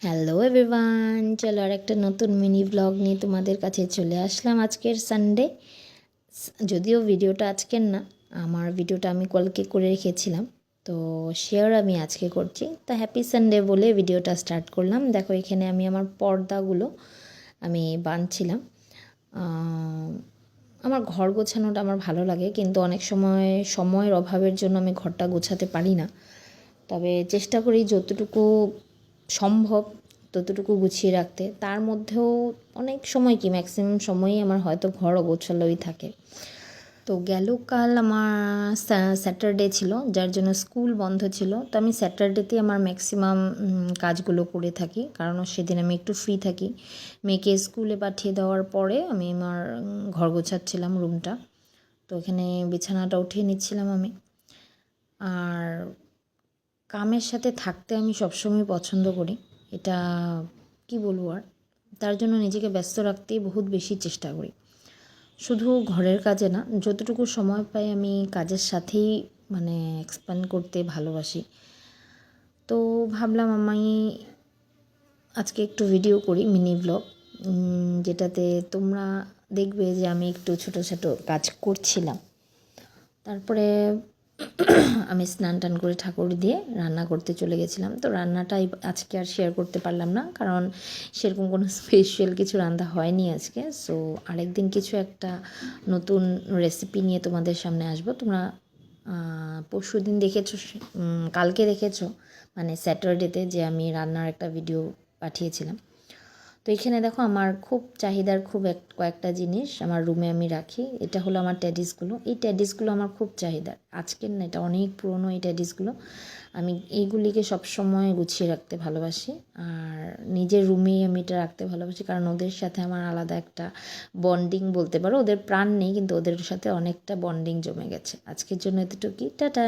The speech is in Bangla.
হ্যালো এভরিওয়ান, চলো আর একটা নতুন মিনি ব্লগ নিয়ে তোমাদের কাছে চলে আসলাম। আজকের সানডে, যদিও ভিডিওটা আজকের না, আমার ভিডিওটা আমি কালকে করে রেখেছিলাম, তো শেয়ার আমি আজকে করছি। তো হ্যাপি সানডে বলে ভিডিওটা স্টার্ট করলাম। দেখো এখানে আমি আমার পর্দাগুলো আমি বাঁধছিলাম। আমার ঘর গোছানোটা আমার ভালো লাগে, কিন্তু অনেক সময় সময়ের অভাবের জন্য আমি ঘরটা গোছাতে পারি না। তবে চেষ্টা করি যতটুকু সম্ভব ততটুকু গুছিয়ে রাখতে। তার মধ্যেও অনেক সময় কি ম্যাক্সিমাম সময়ই আমার হয়তো ঘর অগোছালোই থাকে। তো গেল কাল আমার স্যাটারডে ছিল, যার জন্য স্কুল বন্ধ ছিল। তো আমি স্যাটারডেতে আমার ম্যাক্সিমাম কাজগুলো করে থাকি, কারণ সেদিন আমি একটু ফ্রি থাকি। মেয়েকে স্কুলে পাঠিয়ে দেওয়ার পরে আমি আমার ঘর গোছাচ্ছিলাম, রুমটা। তো এখানে বিছানাটা উঠিয়ে নিচ্ছিলাম আমি। আর কামের সাথে থাকতে আমি সবসময় পছন্দ করি, এটা কি বলবো আর। তার জন্য নিজেকে ব্যস্ত রাখতেই বহুত বেশি চেষ্টা করি। শুধু ঘরের কাজে না, যতটুকু সময় পাই আমি কাজের সাথেই এক্সপ্যান্ড করতে ভালোবাসি। তো ভাবলাম আমি আজকে একটু ভিডিও করি, মিনি ব্লগ, যেটাতে তোমরা দেখবে যে আমি একটু ছোটো ছোটো কাজ করছিলাম। তারপরে আমি স্নান টান করে ঠাকুর দিয়ে রান্না করতে চলে গেছিলাম। তো রান্নাটাই আজকে আর শেয়ার করতে পারলাম না, কারণ সেরকম কোনো স্পেশাল কিছু রান্না হয়নি আজকে। সো আরেকদিন কিছু একটা নতুন রেসিপি নিয়ে তোমাদের সামনে আসবো। তোমরা পরশু দিন দেখেছো, কালকে দেখেছো, স্যাটারডেতে, যে আমি রান্নার একটা ভিডিও পাঠিয়েছিলাম। তো এখানে দেখো আমার খুব চাহিদার কয়েকটা জিনিস আমার রুমে আমি রাখি। এটা হলো আমার টেডিসগুলো। এই টেডিসগুলো আমার খুব চাহিদার, আজকের না, এটা অনেক পুরনো এই টেডিসগুলো। আমি এইগুলিকে সবসময় গুছিয়ে রাখতে ভালোবাসি, আর নিজের রুমেই আমি এটা রাখতে ভালোবাসি, কারণ ওদের সাথে আমার আলাদা একটা বন্ডিং বলতে পারো। ওদের প্রাণ নেই, কিন্তু ওদের সাথে অনেকটা বন্ডিং জমে গেছে। আজকের জন্য এতটুকুই, টাটা।